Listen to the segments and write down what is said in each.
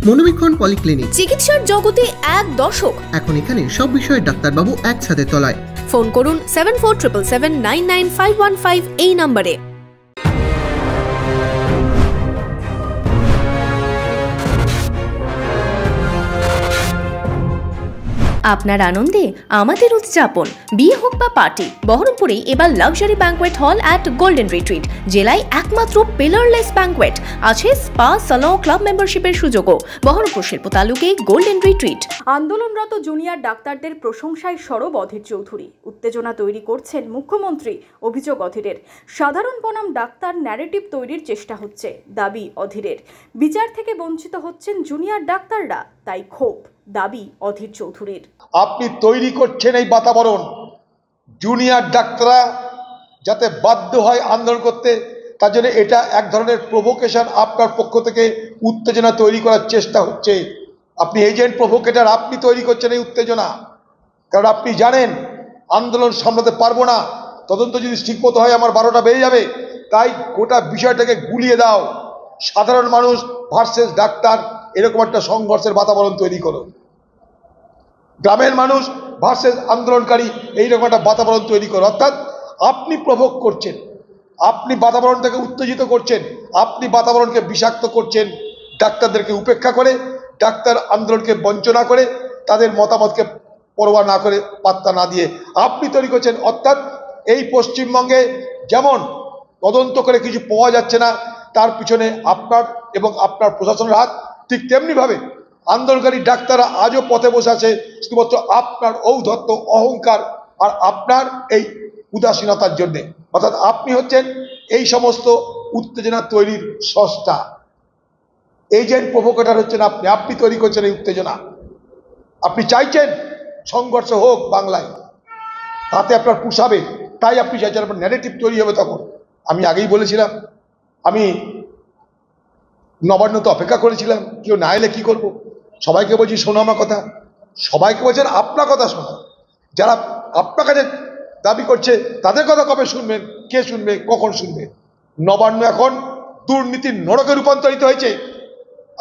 মনোবীক্ষণ polyclinic, চিকিৎসার জগতে এক দশক। এখন এখানে সব বিষয়ে ডাক্তারবাবু একসাথে তলায়। ফোন করুন 7477799515 এই নম্বরে। আপনার আনন্দে আমাদের উদযাপন। বিয়ে হোক বা পার্টি, বহরমপুরে এবার luxury banquet hall at golden retreat. জেলায় একমাত্র পিলারলেস ব্যাঙ্কোয়েট, আছে স্পা, সালন, ক্লাব মেম্বারশিপের সুযোগও। বহরমপুর শিল্প তালুকে গোল্ডেন রিট্রিট। আন্দোলনরত জুনিয়র ডাক্তারদের প্রশংসায় সরব অধীর চৌধুরী। উত্তেজনা তৈরি করছেন মুখ্যমন্ত্রী, অভিযোগ অধীরের। সাধারণ বনাম ডাক্তার ন্যারেটিভ তৈরির চেষ্টা হচ্ছে, দাবি অধীরের। বিচার থেকে বঞ্চিত হচ্ছেন জুনিয়র ডাক্তাররা, তাই ক্ষোভ, দাবি অধীর চৌধুরীর। আপনি তৈরি করছেন এই বাতাবরণ, জুনিয়র ডাক্তাররা যাতে বাধ্য হয় আন্দোলন করতে, তার জন্য এটা এক ধরনের প্রভোকেশন, আপনার পক্ষ থেকে উত্তেজনা তৈরি করার চেষ্টা হচ্ছে। আপনি এজেন্ট প্রভোকেটার, আপনি তৈরি করছেন এই উত্তেজনা। কারণ আপনি জানেন আন্দোলন সামলাতে পারবো না, তদন্ত যদি ঠিকমতো হয় আমার 12টা বেজে যাবে। তাই গোটা বিষয়টাকে গুলিয়ে দাও, সাধারণ মানুষ ভার্সেস ডাক্তার, এরকম একটা সংঘর্ষের বাতাবরণ তৈরি করো। গ্রামের মানুষ ভার্সেস আন্দোলনকারী, এইরকম একটা বাতাবরণ তৈরি করো। অর্থাৎ আপনি প্রভোগ করছেন, আপনি বাতাবরণটাকে উত্তেজিত করছেন, আপনি বাতাবরণকে বিষাক্ত করছেন। ডাক্তারদেরকে উপেক্ষা করে, ডাক্তার আন্দোলনকে বঞ্চনা করে, তাদের মতামতকে পরোয়া না করে, পাত্তা না দিয়ে আপনি তৈরি করছেন। অর্থাৎ এই পশ্চিমবঙ্গে যেমন তদন্ত করে কিছু পাওয়া যাচ্ছে না, তার পিছনে আপনার এবং আপনার প্রশাসনের হাত, ঠিক তেমনিভাবে আন্দোলনকারী ডাক্তাররা আজও পথে বসে আছে শুধুমাত্র আপনার ঔদ্ধত্য, অহংকার আর আপনার এই উদাসীনতার জন্যে। অর্থাৎ আপনি হচ্ছেন এই সমস্ত উত্তেজনা তৈরির স্রষ্টা, এজেন্ট প্রভোকেটর হচ্ছেন আপনি। আপনি তৈরি করছেন এই উত্তেজনা। আপনি চাইছেন সংঘর্ষ হোক বাংলায়, তাতে আপনার পুষাবে, তাই আপনি চাইছেন আপনার ন্যারেটিভ তৈরি হবে। তখন আমি আগেই বলেছিলাম, আমি নবান্নতে অপেক্ষা করেছিলাম, কেউ না এলে কী করবো? সবাইকে বলছি শোনো আমার কথা, সবাইকে বলছেন আপনার কথা শোনো। যারা আপনার কাছে দাবি করছে তাদের কথা কবে শুনবেন, কে শুনবে, কখন শুনবে? নবান্ন এখন দুর্নীতির নরকে রূপান্তরিত হয়েছে।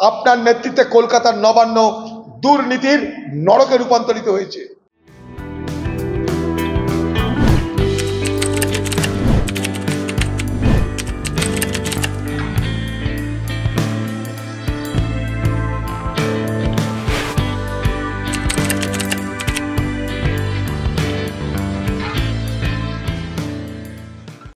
আপনার নেতৃত্বে কলকাতার নবান্ন দুর্নীতির নরকে রূপান্তরিত হয়েছে।